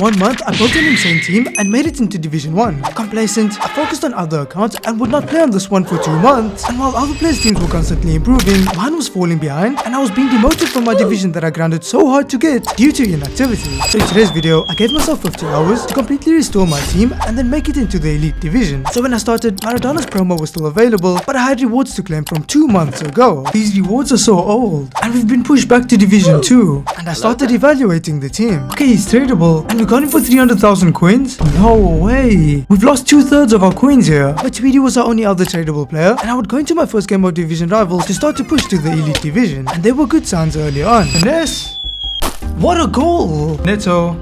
1 month, I built an insane team and made it into Division 1. Complacent, I focused on other accounts and would not play on this one for 2 months. And while other players' teams were constantly improving, mine was falling behind and I was being demoted from my division that I grinded so hard to get due to inactivity. So in today's video, I gave myself 50 hours to completely restore my team and then make it into the elite division. So when I started, Maradona's promo was still available, but I had rewards to claim from 2 months ago. These rewards are so old and we've been pushed back to Division 2. And I started evaluating the team. Okay, he's tradable and we got him for 300,000 coins? No way. We've lost 2/3 of our coins here. But Tweedy was our only other tradable player and I would go into my first game of Division Rivals to start to push to the elite division. And there were good signs early on. Finesse. What a goal. Neto.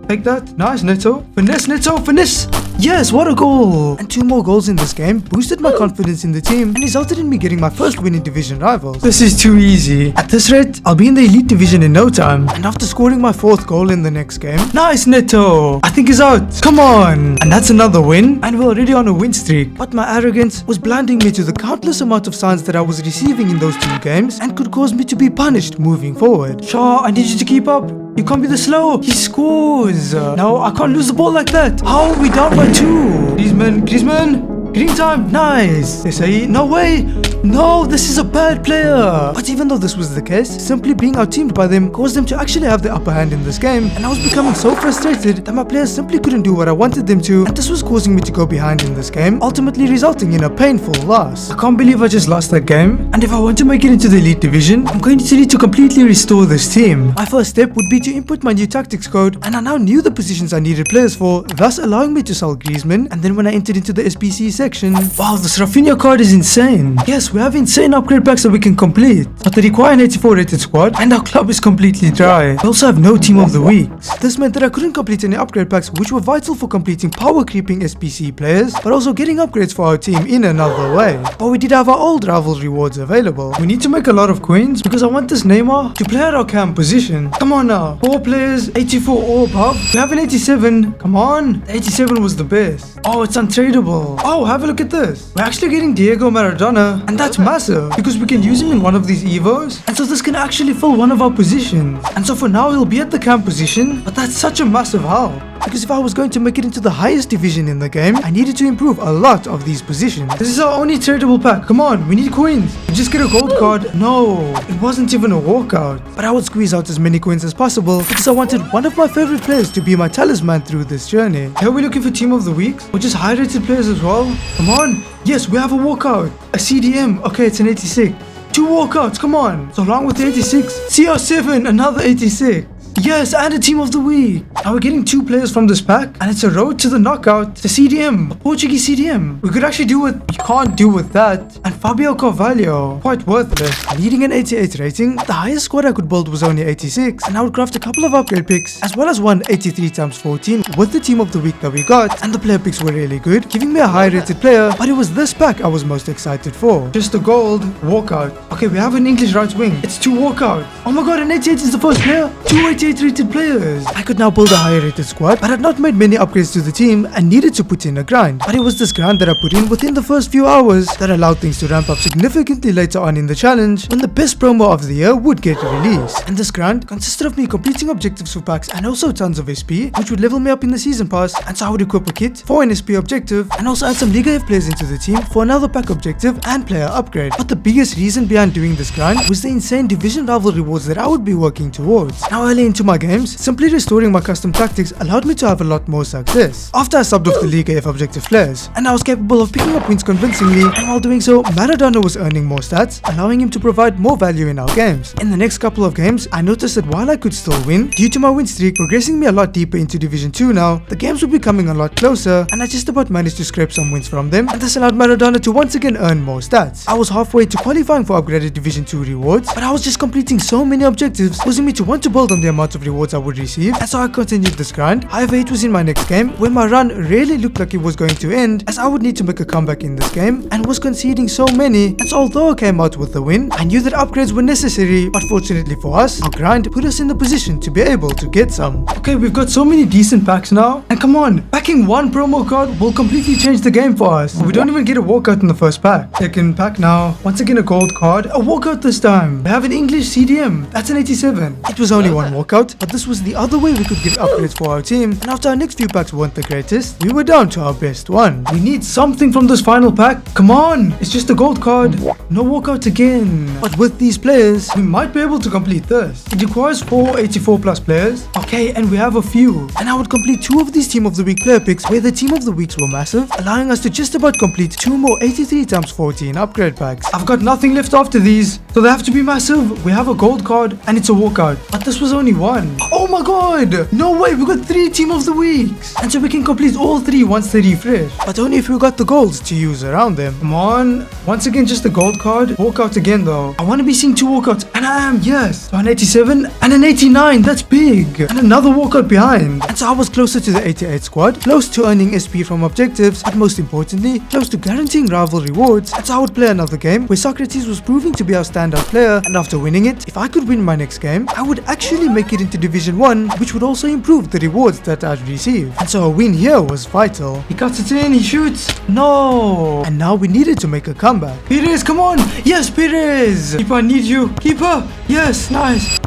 Take that. Nice, Neto. Finesse, Neto. Finesse. Yes, what a goal! And 2 more goals in this game boosted my confidence in the team and resulted in me getting my first win in Division Rivals. This is too easy. At this rate, I'll be in the elite division in no time. And after scoring my 4th goal in the next game, nice Neto! I think he's out. Come on! And that's another win. And we're already on a win streak. But my arrogance was blinding me to the countless amount of signs that I was receiving in those 2 games and could cause me to be punished moving forward. Shaw, I need you to keep up. You can't be this slow. He scores. No, I can't lose the ball like that. How are we down by 2? Griezmann. Green time. Nice. They say, no way. No, this is a bad player. But even though this was the case, simply being outteamed by them caused them to actually have the upper hand in this game. And I was becoming so frustrated that my players simply couldn't do what I wanted them to. And this was causing me to go behind in this game, ultimately resulting in a painful loss. I can't believe I just lost that game. And if I want to make it into the elite division, I'm going to need to completely restore this team. My first step would be to input my new tactics code. And I now knew the positions I needed players for, thus allowing me to sell Griezmann. And then when I entered into the SBC section, wow, this Rafinha card is insane. Yes, we have insane upgrade packs that we can complete, but they require an 84 rated squad and our club is completely dry. We also have no team of the weeks. This meant that I couldn't complete any upgrade packs which were vital for completing power creeping SPC players, but also getting upgrades for our team in another way. But we did have our old rivals rewards available. We need to make a lot of coins because I want this Neymar to play at our cam position. Come on now, 4 players, 84 or above. We have an 87. Come on, the 87 was the best. Oh, it's untradeable. Oh, have a look at this. We're actually getting Diego Maradona and that's massive because we can use him in one of these evos, and so this can actually fill one of our positions. And so for now he'll be at the camp position, but that's such a massive help. Because if I was going to make it into the highest division in the game, I needed to improve a lot of these positions. This is our only tradable pack. Come on, we need coins. We just get a gold card. No, it wasn't even a walkout. But I would squeeze out as many coins as possible because I wanted one of my favorite players to be my talisman through this journey. Here we're looking for team of the weeks, or just high rated players as well. Come on. Yes, we have a walkout. A CDM. Okay, it's an 86. 2 walkouts. Come on. So along with the 86, CR7, another 86. Yes, and a team of the week. Now we're getting 2 players from this pack, and it's a road to the knockout. The CDM, a Portuguese CDM. We could actually do what we can't do with that. And Fabio Carvalho, quite worthless. Needing an 88 rating, the highest squad I could build was only 86, and I would craft a couple of upgrade picks, as well as one 83x14 with the team of the week that we got. And the player picks were really good, giving me a high rated player, but it was this pack I was most excited for. Just a gold walkout. Okay, we have an English right wing. It's 2 walkouts. Oh my god, an 88 is the first player. 2 88 rated players. I could now build a higher rated squad, but had not made many upgrades to the team and needed to put in a grind. But it was this grind that I put in within the first few hours that allowed things to ramp up significantly later on in the challenge when the best promo of the year would get released. And this grind consisted of me completing objectives for packs and also tons of SP, which would level me up in the season pass, and so I would equip a kit for an SP objective and also add some Liga F players into the team for another pack objective and player upgrade. But the biggest reason behind doing this grind was the insane division rival rewards that I would be working towards. Now early into my games, simply restoring my custom tactics allowed me to have a lot more success. After I subbed off the Liga F objective players, and I was capable of picking up wins convincingly, and while doing so, Maradona was earning more stats, allowing him to provide more value in our games. In the next couple of games, I noticed that while I could still win, due to my win streak progressing me a lot deeper into Division 2 now, the games were becoming a lot closer, and I just about managed to scrape some wins from them, and this allowed Maradona to once again earn more stats. I was halfway to qualifying for upgraded Division 2 rewards, but I was just completing so many objectives, causing me to want to build on the amount of rewards I would receive, and so I continued this grind. However, it was in my next game where my run really looked like it was going to end, as I would need to make a comeback in this game and was conceding so many, and so although I came out with the win, I knew that upgrades were necessary, but fortunately for us, our grind put us in the position to be able to get some. Okay, we've got so many decent packs now, and come on, packing 1 promo card will completely change the game for us. We don't even get a walkout in the first pack. Second pack now, once again a gold card, a walkout this time. We have an English CDM, that's an 87. It was only 1 walkout. out, but this was the other way we could get upgrades for our team, and after our next few packs weren't the greatest, we were down to our best one. We need something from this final pack. Come on, it's just a gold card. No walkout again. But with these players, we might be able to complete this. It requires 4 84 plus players. Okay, and we have a few. And I would complete 2 of these Team of the Week player picks where the Team of the Weeks were massive, allowing us to just about complete 2 more 83 times 14 upgrade packs. I've got nothing left after these, so they have to be massive. We have a gold card and it's a walkout, but this was only one. Oh my god, no way, we got 3 Team of the Weeks, and so we can complete all 3 once they refresh, but only if we got the golds to use around them. Come on, once again just a gold card. Walkout again though. I want to be seeing 2 walkouts, and I am, yes. So an 87 and an 89, that's big, and another walkout behind, and so I was closer to the 88 squad, close to earning SP from objectives, but most importantly close to guaranteeing rival rewards. And so I would play another game where Socrates was proving to be our standout player, and after winning it, if I could win my next game, I would actually make it into Division 1, which would also improve the rewards that I'd receive. And so a win here was vital. He cuts it in, he shoots, no, and now we needed to make a comeback. Perez, come on, yes Perez, keeper, I need you, keeper, yes, nice.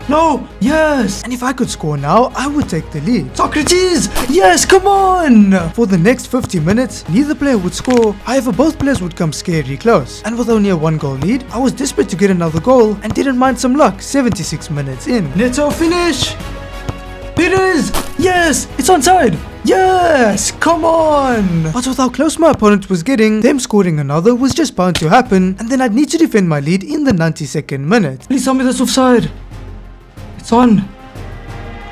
No, yes, and if I could score now, I would take the lead. Socrates, yes, come on. For the next 50 minutes, neither player would score. However, both players would come scary close, and with only a 1-goal lead, I was desperate to get another goal and didn't mind some luck. 76 minutes in, Neto finish. Perez, yes, it's onside. Yes, come on. But with how close my opponent was getting, them scoring another was just bound to happen, and then I'd need to defend my lead in the 92nd minute. Please tell me that's offside. It's on.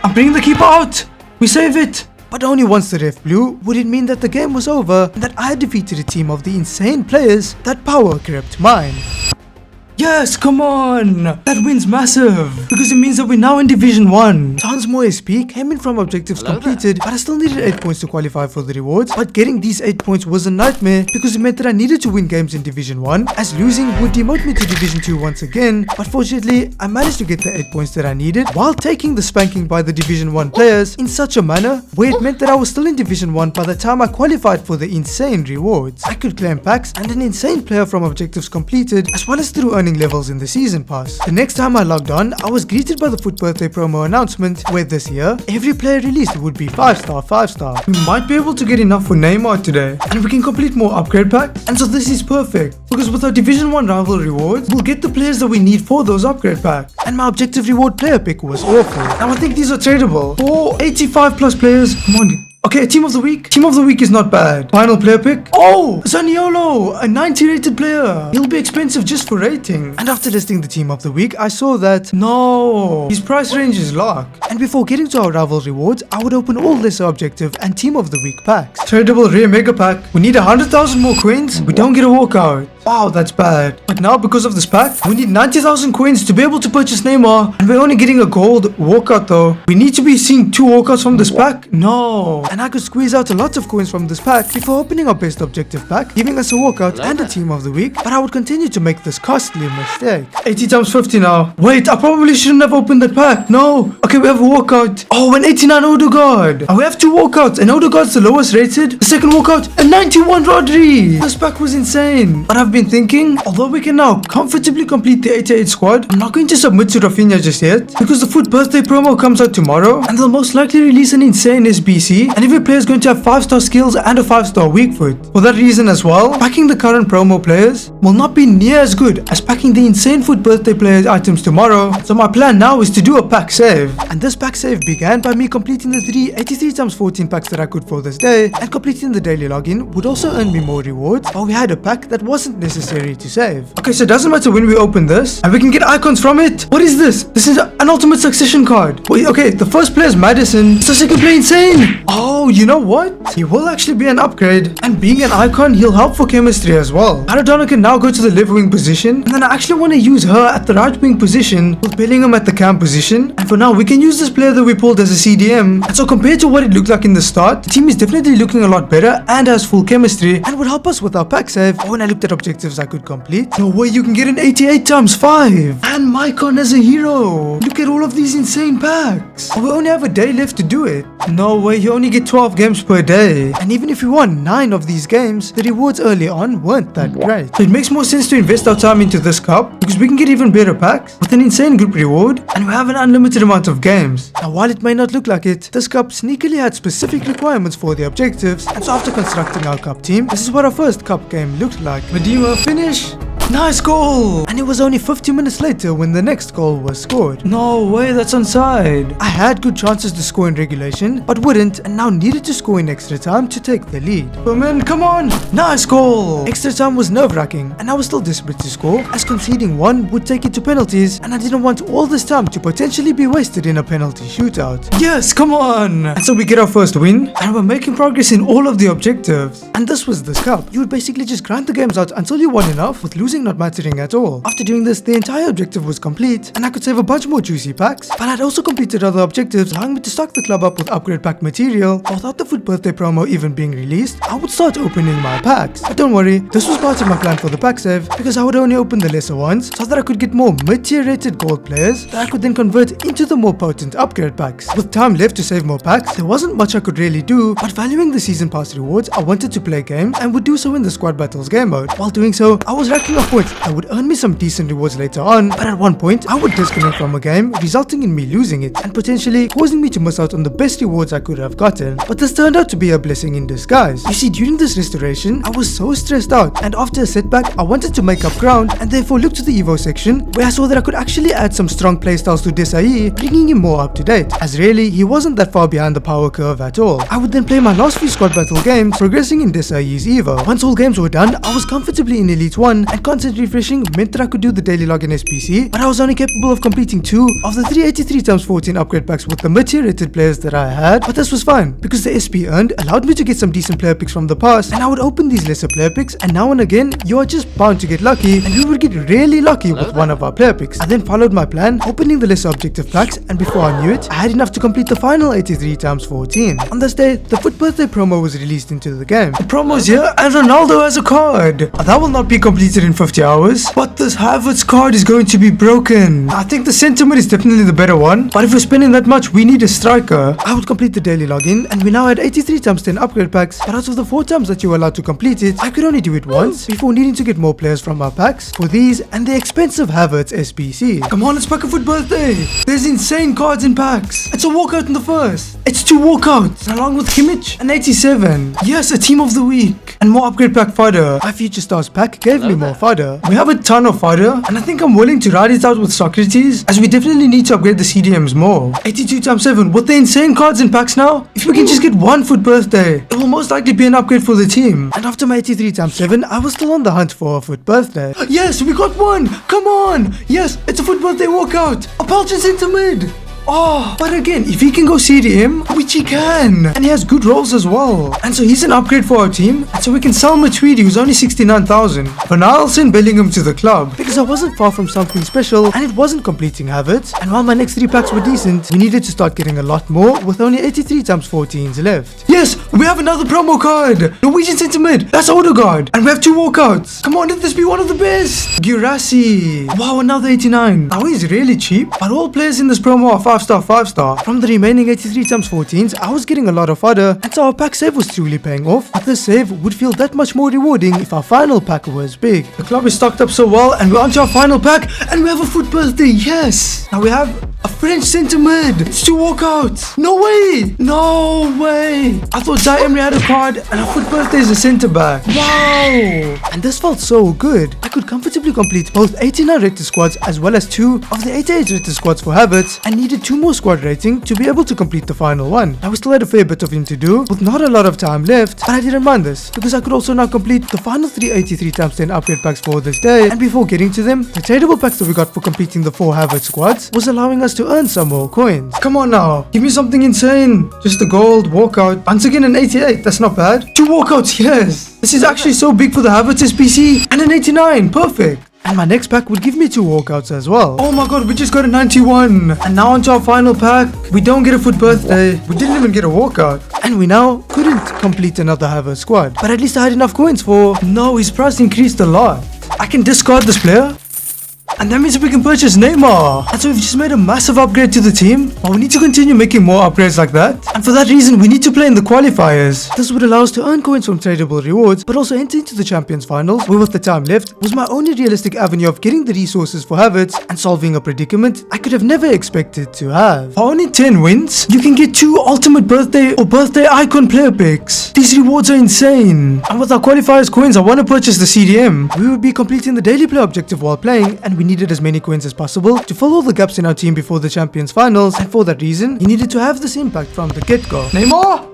I'm bringing the keeper out. We save it. But only once the ref blew would it mean that the game was over and that I had defeated a team of the insane players that power crept mine. Yes, come on! That win's massive, because it means that we're now in Division 1. Tons more SP came in from objectives completed, but I still needed 8 points to qualify for the rewards. But getting these 8 points was a nightmare, because it meant that I needed to win games in Division 1, as losing would demote me to Division 2 once again. But fortunately, I managed to get the 8 points that I needed, while taking the spanking by the Division 1 players in such a manner where it meant that I was still in Division 1 by the time I qualified for the insane rewards. I could claim packs and an insane player from objectives completed, as well as through earning levels in the season pass. The next time I logged on, I was greeted by the Foot Birthday promo announcement where this year, every player released would be 5-star, 5-star. We might be able to get enough for Neymar today, and we can complete more upgrade packs, and so this is perfect, because with our Division 1 rival rewards, we'll get the players that we need for those upgrade packs. And my objective reward player pick was awful. Now I think these are tradable. For 85 plus players, come on. Okay, Team of the Week. Team of the Week is not bad. Final player pick. Oh, Zaniolo, a 90 rated player. He'll be expensive just for rating. And after listing the Team of the Week, I saw that, no, his price range is locked. And before getting to our rival rewards, I would open all lesser objective and Team of the Week packs. Tradable rare mega pack. We need 100,000 more coins. We don't get a walkout. Wow, that's bad. But now because of this pack, we need 90,000 coins to be able to purchase Neymar. And we're only getting a gold walkout though. We need to be seeing 2 walkouts from this pack? No. And I could squeeze out a lot of coins from this pack before opening our best objective pack, giving us a walkout and a Team of the Week. But I would continue to make this costly mistake. 80 times 50 now. Wait, I probably shouldn't have opened that pack. No. Okay, we have a walkout. Oh, an 89 Odegaard. And we have 2 walkouts, and Odegaard's the lowest rated. The second walkout, a 91 Rodri. This pack was insane. But I've been thinking, although we can now comfortably complete the 88 squad, I'm not going to submit to Rafinha just yet, because the Foot Birthday promo comes out tomorrow, and they'll most likely release an insane SBC, and every player is going to have 5-star skills and a 5-star weak foot. For that reason as well, packing the current promo players will not be near as good as packing the insane Foot Birthday players items tomorrow. So my plan now is to do a pack save, and this pack save began by me completing the 3 83 times 14 packs that I could for this day, and completing the daily login would also earn me more rewards, while we had a pack that wasn't necessary to save. Okay, so it doesn't matter when we open this, and we can get icons from it. What is this? This is an ultimate succession card. Wait, okay, the first player is Madison, so second player insane. Oh, you know what? He will actually be an upgrade, and being an icon, he'll help for chemistry as well. Maradona can now go to the left wing position, and then I actually want to use her at the right wing position, with Bellingham at the cam position. And for now, we can use this player that we pulled as a CDM. And so compared to what it looked like in the start, the team is definitely looking a lot better and has full chemistry, and would help us with our pack save. When I looked at objectives objectives I could complete. No way you can get an 88 times 5! And Mycon as a hero! Look at all of these insane packs! We only have a day left to do it. No way, you only get 12 games per day. And even if you won 9 of these games, the rewards early on weren't that great. So it makes more sense to invest our time into this cup, because we can get even better packs with an insane group reward, and we have an unlimited amount of games. Now while it may not look like it, this cup sneakily had specific requirements for the objectives, and so after constructing our cup team, this is what our first cup game looked like. Medema finish. Nice goal! And it was only 50 minutes later when the next goal was scored. No way, that's onside. I had good chances to score in regulation, but wouldn't, and now needed to score in extra time to take the lead. But man, come on! Nice goal! Extra time was nerve-wracking, and I was still desperate to score, as conceding one would take it to penalties, and I didn't want all this time to potentially be wasted in a penalty shootout. Yes, come on! And so we get our first win, and we're making progress in all of the objectives. And this was this cup. You would basically just grind the games out until you won enough, with losing not mattering at all. After doing this, the entire objective was complete, and I could save a bunch more juicy packs, but I'd also completed other objectives, allowing me to stock the club up with upgrade pack material. Without the Foot Birthday promo even being released, I would start opening my packs. But don't worry, this was part of my plan for the pack save, because I would only open the lesser ones, so that I could get more mid-tier rated gold players that I could then convert into the more potent upgrade packs. With time left to save more packs, there wasn't much I could really do, but valuing the season pass rewards, I wanted to play games, and would do so in the squad battles game mode. While doing so, I was racking up points that would earn me some decent rewards later on, but at one point I would disconnect from a game, resulting in me losing it and potentially causing me to miss out on the best rewards I could have gotten. But this turned out to be a blessing in disguise. You see, during this restoration, I was so stressed out, and after a setback, I wanted to make up ground, and therefore looked to the Evo section, where I saw that I could actually add some strong playstyles to Desai, bringing him more up to date, as really he wasn't that far behind the power curve at all. I would then play my last few squad battle games, progressing in Desai's Evo. Once all games were done, I was comfortably in Elite 1, and constant refreshing meant that I could do the daily login SPC, but I was only capable of completing 2 of the 383 times 14 upgrade packs with the mid-tier rated players that I had. But this was fine, because the SP earned allowed me to get some decent player picks from the past, and I would open these lesser player picks, and now and again you are just bound to get lucky, and we would get really lucky with one of our player picks. I then followed my plan, opening the lesser objective packs, and before I knew it, I had enough to complete the final 83 times 14. On this day, the Foot Birthday promo was released into the game. The promo's here, and Ronaldo has a card. That will not be completed in 50 hours, but this Havertz card is going to be broken. I think the sentiment is definitely the better one, but if we're spending that much, we need a striker. I would complete the daily login, and we now had 83 times 10 upgrade packs, but out of the 4 times that you were allowed to complete it, I could only do it once before needing to get more players from our packs for these and the expensive Havertz SPC. Come on, let's pack a Foot Birthday. There's insane cards in packs. It's a walkout in the first. It's 2 walkouts, along with Kimmich and 87. Yes, a team of the week. And more upgrade pack fodder. My Future Stars pack gave me more fodder. We have a ton of fodder, and I think I'm willing to ride it out with Socrates, as we definitely need to upgrade the CDMs more. 82 times 7 with the insane cards in packs now. If we can just get 1 Foot Birthday, it will most likely be an upgrade for the team. And after my 83 times 7, I was still on the hunt for a Foot Birthday. Yes, we got one. Come on. Yes, it's a Foot Birthday walkout. A Belgian centre mid. Oh, but again, if he can go CDM, which he can, and he has good rolls as well, and so he's an upgrade for our team, and so we can sell Matuidi, who's only 69,000. But now I'll send Bellingham to the club, because I wasn't far from something special, and it wasn't completing Havertz, and while my next 3 packs were decent, we needed to start getting a lot more, with only 83 times 14s left. Yes, we have another promo card! Norwegian centre mid, that's Odegaard, and we have 2 walkouts. Come on, let this be one of the best! Girassi, wow, another 89. Now he's really cheap, but all players in this promo are 5-star. From the remaining 83 times 14s, I was getting a lot of fodder, and so our pack save was truly paying off, but this save would feel that much more rewarding if our final pack was big. The club is stocked up so well, and we're onto our final pack, and we have a Foot Birthday, yes! Now we have a French centre mid. It's 2 walkouts. No way! No way! I thought Zai Emery had a card, and a Foot Birthday is a centre back. Wow! And this felt so good. I could comfortably complete both 89 rated squads as well as 2 of the 88 rated squads for Havertz, and needed 2 more squad rating to be able to complete the final one. Now we still had a fair bit of him to do, with not a lot of time left, but I didn't mind this, because I could also now complete the final 383 times 10 upgrade packs for this day, and before getting to them, the tradable packs that we got for completing the 4 Havertz squads was allowing us to earn some more coins. Come on now, give me something insane. Just a gold walkout. Once again an 88, that's not bad. 2 walkouts, yes. This is actually so big for the Havertz SPC, and an 89, perfect. And my next pack would give me 2 walkouts as well. Oh my god, we just got a 91. And now onto our final pack. We don't get a foot birthday. We didn't even get a walkout. And we now couldn't complete another Havertz squad. But at least I had enough coins for... No, his price increased a lot. I can discard this player. And that means we can purchase Neymar. And so we've just made a massive upgrade to the team. But we need to continue making more upgrades like that. And for that reason, we need to play in the qualifiers. This would allow us to earn coins from tradable rewards, but also enter into the Champions Finals, where with the time left, was my only realistic avenue of getting the resources for Havertz and solving a predicament I could have never expected to have. For only 10 wins, you can get 2 ultimate birthday or birthday icon player picks. These rewards are insane. And with our qualifiers coins, I want to purchase the CDM. We would be completing the daily play objective while playing, and we needed as many coins as possible to fill all the gaps in our team before the Champions Finals, and for that reason, you needed to have this impact from the get-go. Neymar!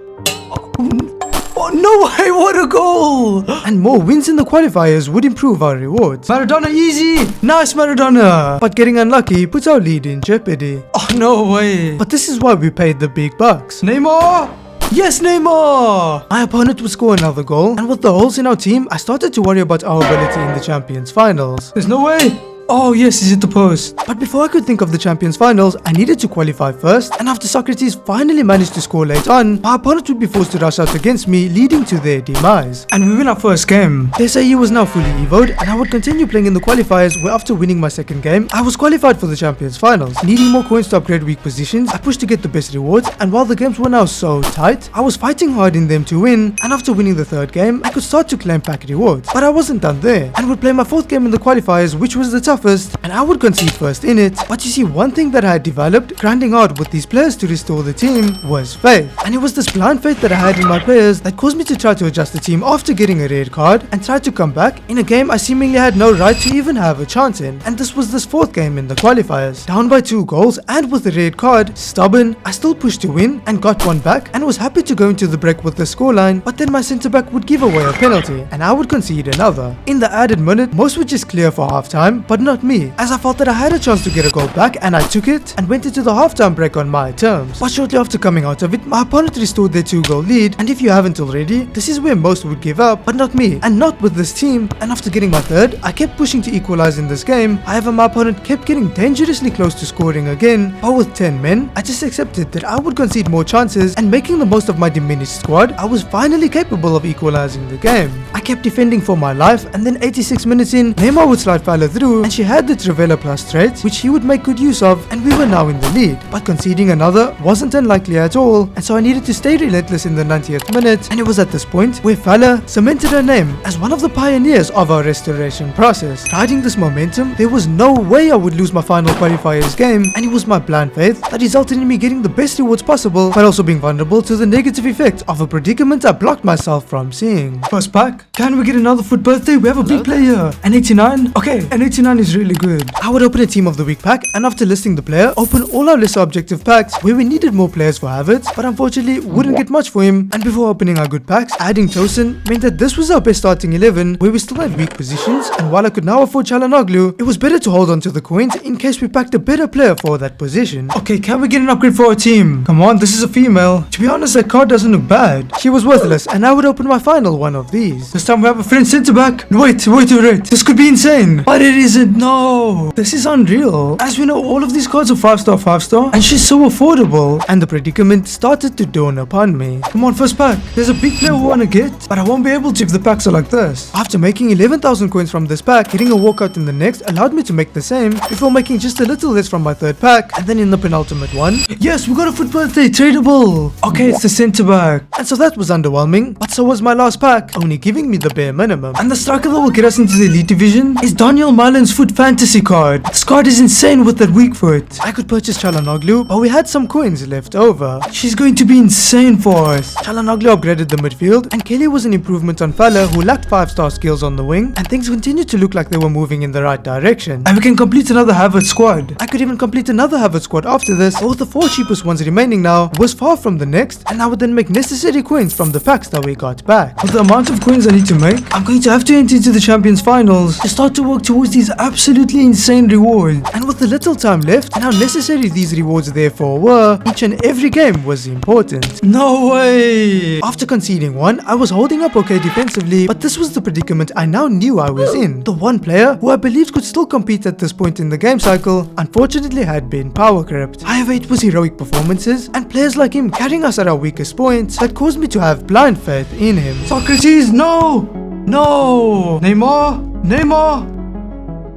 Oh, no way, what a goal! And more wins in the qualifiers would improve our rewards. Maradona easy! Nice Maradona! But getting unlucky puts our lead in jeopardy. Oh, no way! But this is why we paid the big bucks. Neymar! Yes, Neymar! My opponent would score another goal, and with the holes in our team, I started to worry about our ability in the Champions Finals. There's no way! Oh yes, he's at the post. But before I could think of the Champions Finals, I needed to qualify first, and after Socrates finally managed to score late on, my opponent would be forced to rush out against me, leading to their demise. And we win our first game. They say he was now fully evoed, and I would continue playing in the qualifiers, where after winning my second game, I was qualified for the Champions Finals. Needing more coins to upgrade weak positions, I pushed to get the best rewards, and while the games were now so tight, I was fighting hard in them to win, and after winning the third game, I could start to claim pack rewards. But I wasn't done there, and would play my fourth game in the qualifiers, which was the toughest, and I would concede first in it. But you see, one thing that I had developed, grinding hard with these players to restore the team, was faith. And it was this blind faith that I had in my players that caused me to try to adjust the team after getting a red card and try to come back in a game I seemingly had no right to even have a chance in. And this was this fourth game in the qualifiers. Down by 2 goals and with a red card, stubborn, I still pushed to win and got one back and was happy to go into the break with the scoreline, but then my centre back would give away a penalty and I would concede another. In the added minute, most would just clear for halftime, but not me, as I felt that I had a chance to get a goal back and I took it and went into the halftime break on my terms. But shortly after coming out of it, my opponent restored their 2-goal lead, and if you haven't already, this is where most would give up, but not me, and not with this team. And after getting my third, I kept pushing to equalize in this game. However, my opponent kept getting dangerously close to scoring again, but with 10 men, I just accepted that I would concede more chances, and making the most of my diminished squad, I was finally capable of equalizing the game. I kept defending for my life, and then 86 minutes in, Neymar would slide Fowler through, and she had the Trivela plus traits, which he would make good use of, and we were now in the lead. But conceding another wasn't unlikely at all, and so I needed to stay relentless in the 90th minute, and it was at this point where Fowler cemented her name as one of the pioneers of our restoration process. Riding this momentum, there was no way I would lose my final qualifiers game, and it was my blind faith that resulted in me getting the best rewards possible, but also being vulnerable to the negative effect of a predicament I blocked myself from seeing. First pack, can we get another foot birthday? We have a big player. An 89? Okay, an 89 is really good. I would open a team of the week pack, and after listing the player, open all our lesser objective packs where we needed more players for Havertz, but unfortunately wouldn't get much for him. And before opening our good packs, adding Tosin meant that this was our best starting 11 where we still had weak positions, and while I could now afford Çalhanoğlu, it was better to hold on to the coins in case we packed a better player for that position. Okay, can we get an upgrade for our team? Come on, this is a female. To be honest, that card doesn't look bad. She was worthless, and I would open my final one of these. This time we have a French centre back. Wait, this could be insane. But it isn't, no. This is unreal. As we know, all of these cards are 5-star, and she's so affordable, and the predicament started to dawn upon me. Come on, first pack. There's a big player we want to get, but I won't be able to if the packs are like this. After making 11,000 coins from this pack, getting a walkout in the next allowed me to make the same before making just a little less from my third pack, and then in the penultimate one, yes, we got a foot birthday tradable. Okay, it's the centre back, and so that was underwhelming, but so was my last pack, only giving me the bare minimum. And the striker that will get us into the elite division is Daniel Marlin's foot fantasy card. This card is insane with that weak foot. I could purchase Çalhanoğlu, but we had some coins left over. She's going to be insane for us. Çalhanoğlu upgraded the midfield, and Kelly was an improvement on Fowler, who lacked 5-star skills on the wing, and things continued to look like they were moving in the right direction. And we can complete another Havertz squad. I could even complete another Havertz squad after this, but with the 4 cheapest ones remaining now was far from the next, and I would then make necessary coins from the packs that we got back. With the amount of coins I need to make, I'm going to have to enter into the Champions Finals to start to work towards these absolutely insane rewards. And with the little time left and how necessary these rewards therefore were, each and every game was important. No way! After conceding one, I was holding up okay defensively, but this was the predicament I now knew I was in. The one player who I believed could still compete at this point in the game cycle, unfortunately had been power crept. However, it was heroic performances and players like him carrying us at our weakest points that caused me to have blind faith in him. Socrates, no! No! Neymar!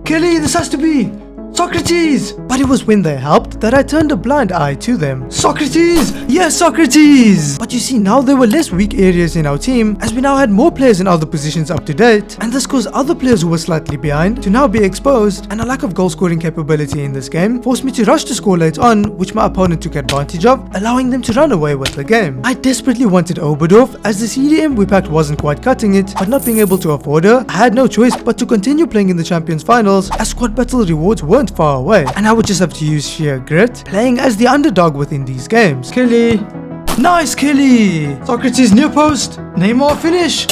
Kelly, this has to be! Socrates! But it was when they helped that I turned a blind eye to them. Socrates! Yes, Socrates! But you see, now there were less weak areas in our team, as we now had more players in other positions up to date, and this caused other players who were slightly behind to now be exposed, and a lack of goal scoring capability in this game forced me to rush to score late on, which my opponent took advantage of, allowing them to run away with the game. I desperately wanted Oberdorf, as the CDM we packed wasn't quite cutting it, but not being able to afford her, I had no choice but to continue playing in the Champions Finals, as squad battle rewards weren't far away, and I would just have to use sheer grit, playing as the underdog within these games. Kelly! Nice Kelly! Socrates near post! Neymar finish!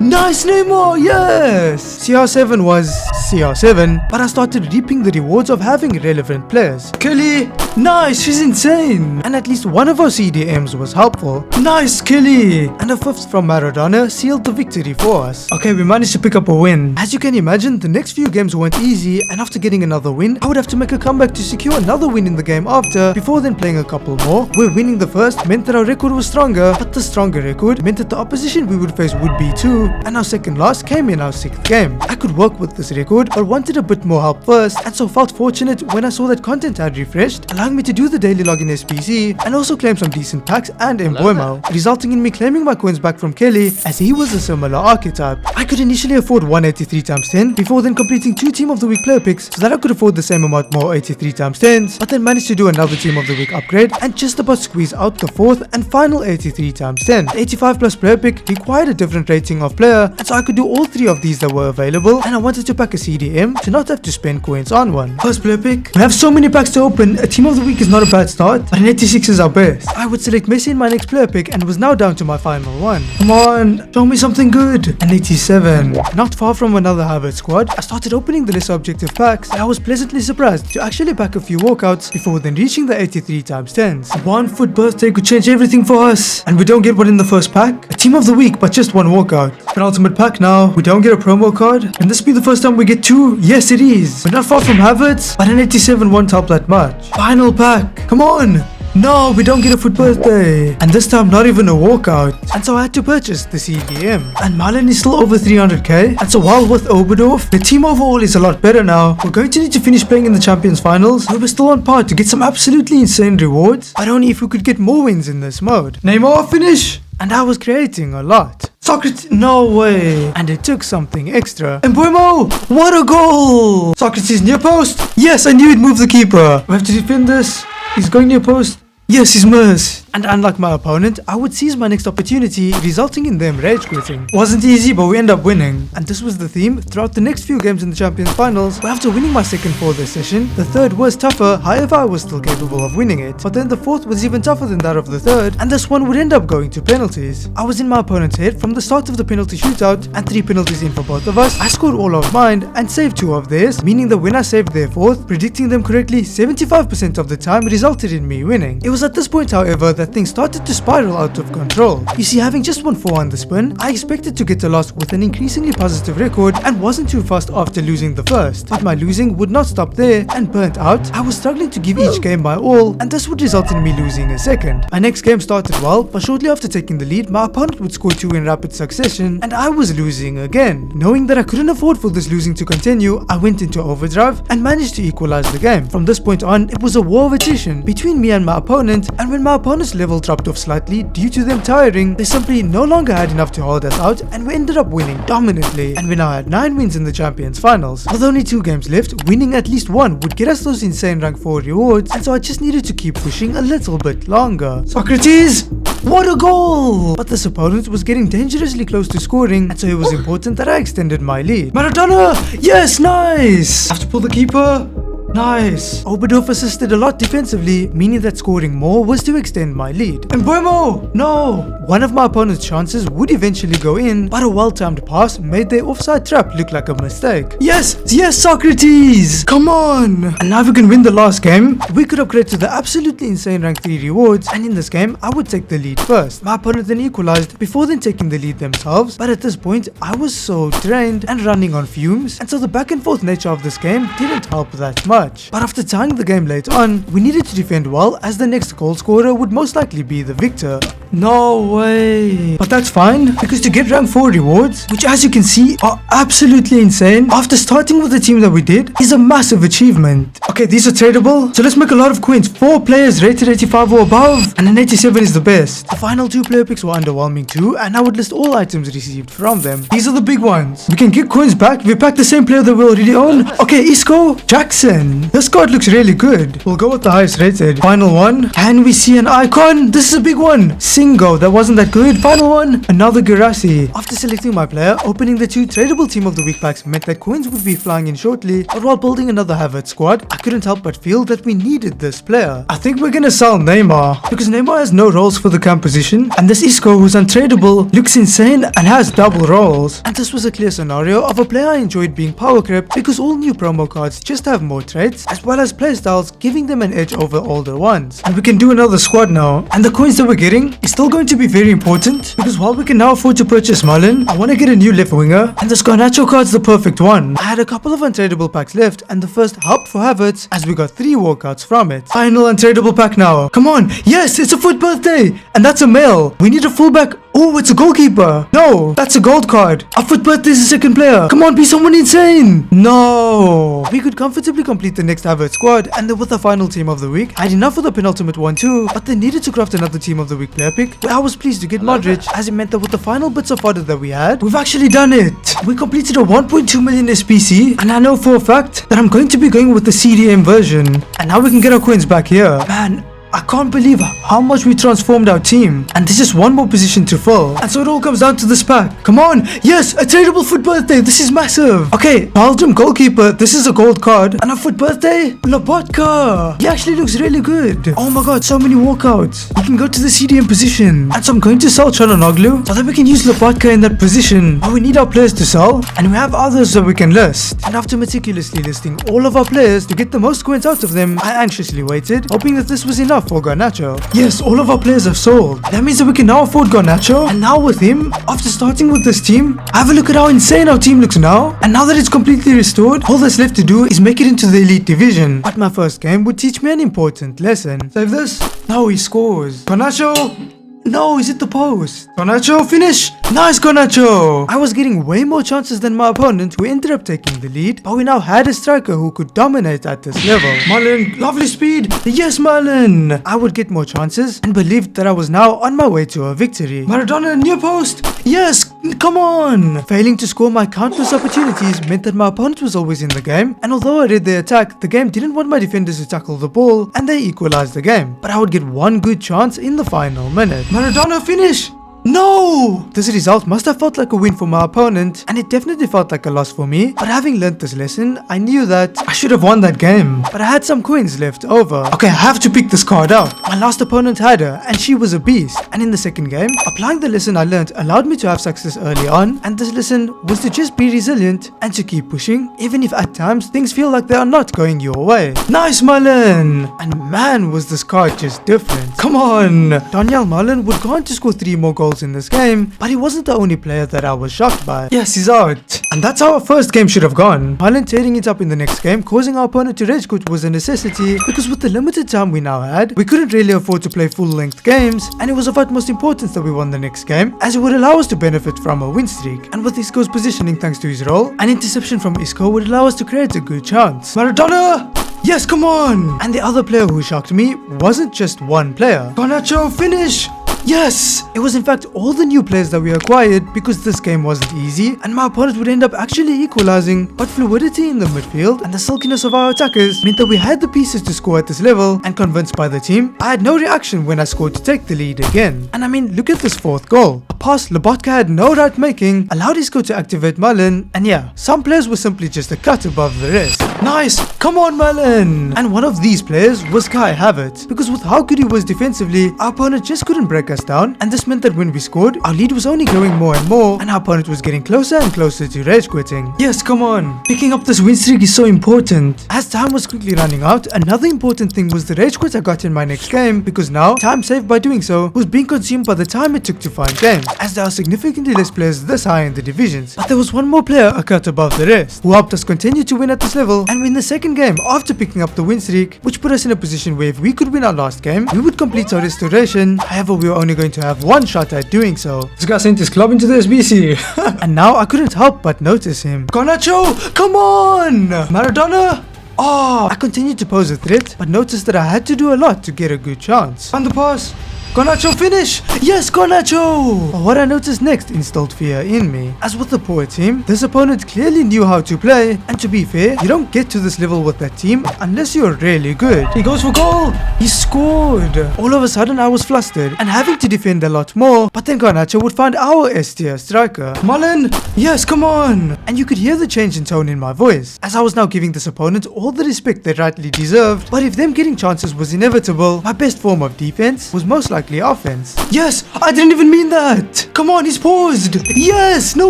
Nice Neymar, yes! CR7 was CR7, but I started reaping the rewards of having relevant players. Kelly! Nice, she's insane! And at least one of our CDMs was helpful. Nice Kelly! And a fifth from Maradona sealed the victory for us. Okay, we managed to pick up a win. As you can imagine, the next few games weren't easy, and after getting another win, I would have to make a comeback to secure another win in the game after, before then playing a couple more, where winning the first meant that our record was stronger, but the stronger record meant that the opposition we would face would be too, and our second loss came in our 6th game. I could work with this record, but wanted a bit more help first, and so felt fortunate when I saw that content had refreshed, allowing me to do the daily login SPC, and also claim some decent packs and Mboimo, resulting in me claiming my coins back from Kelly, as he was a similar archetype. I could initially afford 183 times 10, before then completing 2 Team of the Week player picks, so that I could afford the same amount more 83 times 10s, but then managed to do another Team of the Week upgrade, and just about squeeze out the 4th and final 83 times 10. The 85 plus player pick required a different rating of player, and so I could do all 3 of these that were available, and I wanted to pack a CDM to not have to spend coins on one. First player pick. We have so many packs to open, a Team of the Week is not a bad start, but an 86 is our best. I would select Messi in my next player pick and was now down to my final one. Come on, show me something good. An 87. Not far from another Harvard squad, I started opening the less objective packs, and I was pleasantly surprised to actually pack a few walkouts before then reaching the 83 times 10s. One foot birthday could change everything for us, and we don't get one in the first pack. A Team of the Week, but just one walkout. Penultimate pack now, we don't get a promo card. Can this be the first time we get 2? Yes, it is. We're not far from Havertz, but an 87 won't help that much. Final pack. Come on. No, we don't get a foot birthday. And this time not even a walkout. And so I had to purchase the CDM. And Marlon is still over 300k. And so while with Oberdorf, the team overall is a lot better now. We're going to need to finish playing in the Champions Finals, but we're still on par to get some absolutely insane rewards. But only if we could get more wins in this mode. Neymar finish! And I was creating a lot. Socrates, no way. And it took something extra. Mboimo, what a goal! Socrates near post. Yes, I knew he'd move the keeper. We have to defend this. He's going near post. Yes, he's missed. And unlike my opponent, I would seize my next opportunity, resulting in them rage quitting. Wasn't easy, but we end up winning. And this was the theme throughout the next few games in the Champions Finals, where after winning my second for this session, the third was tougher, however I was still capable of winning it. But then the fourth was even tougher than that of the third, and this one would end up going to penalties. I was in my opponent's head from the start of the penalty shootout, and 3 penalties in for both of us. I scored all of mine, and saved 2 of theirs, meaning that when I saved their fourth, predicting them correctly 75% of the time resulted in me winning. It was at this point, however, that things started to spiral out of control. You see, having just won 4 on the spin, I expected to get a loss with an increasingly positive record and wasn't too fast after losing the first. But my losing would not stop there, and burnt out, I was struggling to give each game my all, and this would result in me losing a second. My next game started well, but shortly after taking the lead, my opponent would score 2 in rapid succession, and I was losing again. Knowing that I couldn't afford for this losing to continue, I went into overdrive and managed to equalize the game. From this point on, it was a war of attrition between me and my opponent, and when my opponent's level dropped off slightly due to them tiring, they simply no longer had enough to hold us out, and we ended up winning dominantly, and we now had 9 wins in the Champions Finals. With only 2 games left, winning at least 1 would get us those insane rank 4 rewards, and so I just needed to keep pushing a little bit longer. Socrates! What a goal! But this opponent was getting dangerously close to scoring, and so it was important that I extended my lead. Maradona! Yes, nice! I have to pull the keeper. Nice. Oberdorf assisted a lot defensively, meaning that scoring more was to extend my lead. And Burmo! No! One of my opponent's chances would eventually go in, but a well-timed pass made their offside trap look like a mistake. Yes! Yes, Socrates! Come on! And now if we can win the last game, we could upgrade to the absolutely insane rank 3 rewards, and in this game, I would take the lead first. My opponent then equalized before then taking the lead themselves, but at this point, I was so drained and running on fumes, and so the back and forth nature of this game didn't help that much. But after tying the game late on, we needed to defend well as the next goal scorer would most likely be the victor. No way. But that's fine, because to get rank 4 rewards, which as you can see are absolutely insane, after starting with the team that we did, is a massive achievement. Okay, these are tradable, so let's make a lot of coins. 4 players rated 85 or above, and an 87 is the best. The final 2 player picks were underwhelming too, and I would list all items received from them. These are the big ones. We can get coins back if we pack the same player that we already own. Okay, Isco, Jackson. This card looks really good. We'll go with the highest rated. Final one. Can we see an icon? This is a big one. Singo, that wasn't that good. Final one. Another Girassi. After selecting my player, opening the 2 tradable team of the week packs meant that coins would be flying in shortly, but while building another Havertz squad, I couldn't help but feel that we needed this player. I think we're gonna sell Neymar, because Neymar has no roles for the cam position, and this Isco, who's untradeable, looks insane and has double roles. And this was a clear scenario of a player I enjoyed being power crept, because all new promo cards just have more traits, as well as playstyles, giving them an edge over older ones. And we can do another squad now, and the coins that we're getting is still going to be very important, because while we can now afford to purchase Mullen, I want to get a new left winger, and this Garnacho card's the perfect one. I had a couple of untradeable packs left, and the first helped for Havertz, as we got 3 walkouts from it. Final untradeable pack now. Come on, yes, it's a foot birthday, and that's a male. We need a fullback. Oh, it's a goalkeeper. No, that's a gold card. Our foot birthday is a second player. Come on, be someone insane. No. We could comfortably complete the next Havertz squad, and then with the final team of the week, I had enough for the penultimate one too, but they needed to craft another team of the week player pick, where I was pleased to get Modric, as it meant that with the final bits of fodder that we had, we've actually done it. We completed a 1.2 million SPC, and I know for a fact that I'm going to be going with the CDM version. And now we can get our coins back here. Man, I can't believe how much we transformed our team, and there's just one more position to fill, and so it all comes down to this pack. Come on, yes, a tradable foot birthday. This is massive. Okay, Belgium goalkeeper, this is a gold card, and a foot birthday, Lobotka. He actually looks really good. Oh my god, so many walkouts. We can go to the CDM position, and so I'm going to sell Çalhanoğlu so that we can use Lobotka in that position. But we need our players to sell, and we have others that we can list. And after meticulously listing all of our players to get the most coins out of them, I anxiously waited, hoping that this was enough for Garnacho. Yes, all of our players have sold. That means that we can now afford Garnacho, and now with him, after starting with this team, have a look at how insane our team looks now. And now that it's completely restored, all that's left to do is make it into the elite division. But my first game would teach me an important lesson. Save this. No, he scores. Garnacho. No, he's at the post. Garnacho, finish. Nice, Garnacho. I was getting way more chances than my opponent, who ended up taking the lead, but we now had a striker who could dominate at this level. Mullen, lovely speed. Yes, Mullen. I would get more chances and believed that I was now on my way to a victory. Maradona, near post. Yes, come on. Failing to score my countless opportunities meant that my opponent was always in the game, and although I read their attack, the game didn't want my defenders to tackle the ball, and they equalized the game. But I would get one good chance in the final minute. Maradona, finish. No! This result must have felt like a win for my opponent, and it definitely felt like a loss for me, but having learnt this lesson, I knew that I should have won that game. But I had some coins left over. Okay, I have to pick this card out. My last opponent had her, and she was a beast. And in the second game, applying the lesson I learnt allowed me to have success early on, and this lesson was to just be resilient and to keep pushing, even if at times things feel like they are not going your way. Nice, Mullen! And man, was this card just different. Come on! Daniel Mullen would go on to score 3 more goals in this game, but he wasn't the only player that I was shocked by. Yes, he's out. And that's how our first game should have gone. Mullen tearing it up in the next game, causing our opponent to rage quit was a necessity, because with the limited time we now had, we couldn't really afford to play full-length games, and it was of utmost importance that we won the next game, as it would allow us to benefit from a win streak. And with Isco's positioning thanks to his role, an interception from Isco would allow us to create a good chance. Maradona! Yes, come on! And the other player who shocked me wasn't just one player. Garnacho, finish! Yes! It was in fact all the new players that we acquired, because this game wasn't easy and my opponent would end up actually equalizing, but fluidity in the midfield and the silkiness of our attackers meant that we had the pieces to score at this level, and convinced by the team, I had no reaction when I scored to take the lead again. And I mean, look at this fourth goal. A pass Lobotka had no right making, allowed Isco to activate Mullen, and yeah, some players were simply just a cut above the rest. Nice! Come on, Melon! And one of these players was Kai Havertz. Because with how good he was defensively, our opponent just couldn't break us down. And this meant that when we scored, our lead was only growing more and more. And our opponent was getting closer and closer to rage quitting. Yes, come on. Picking up this win streak is so important. As time was quickly running out, another important thing was the rage quit I got in my next game. Because now, time saved by doing so was being consumed by the time it took to find games. As there are significantly less players this high in the divisions. But there was one more player a cut above the rest, who helped us continue to win at this level and win the second game after picking up the win streak, which put us in a position where if we could win our last game, we would complete our restoration. However, we were only going to have one shot at doing so. This guy sent his club into the SBC. And now I couldn't help but notice him. Garnacho, come on! Maradona? Oh, I continued to pose a threat, but noticed that I had to do a lot to get a good chance. On the pass. Garnacho finish! Yes, Garnacho! But what I noticed next instilled fear in me. As with the poor team, this opponent clearly knew how to play. And to be fair, you don't get to this level with that team unless you're really good. He goes for goal! He scored! All of a sudden I was flustered and having to defend a lot more. But then Garnacho would find our S-tier striker. Mullen! Yes, come on! And you could hear the change in tone in my voice, as I was now giving this opponent all the respect they rightly deserved. But if them getting chances was inevitable, my best form of defense was most likely offense. Yes, I didn't even mean that. Come on, he's paused. Yes, no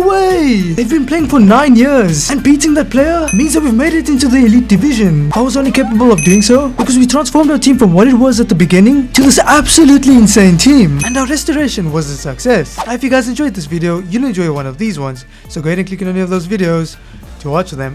way. They've been playing for 9 years and beating that player means that we've made it into the elite division. I was only capable of doing so because we transformed our team from what it was at the beginning to this absolutely insane team, and our restoration was a success. Now, if you guys enjoyed this video, you'll enjoy one of these ones, so go ahead and click on any of those videos to watch them.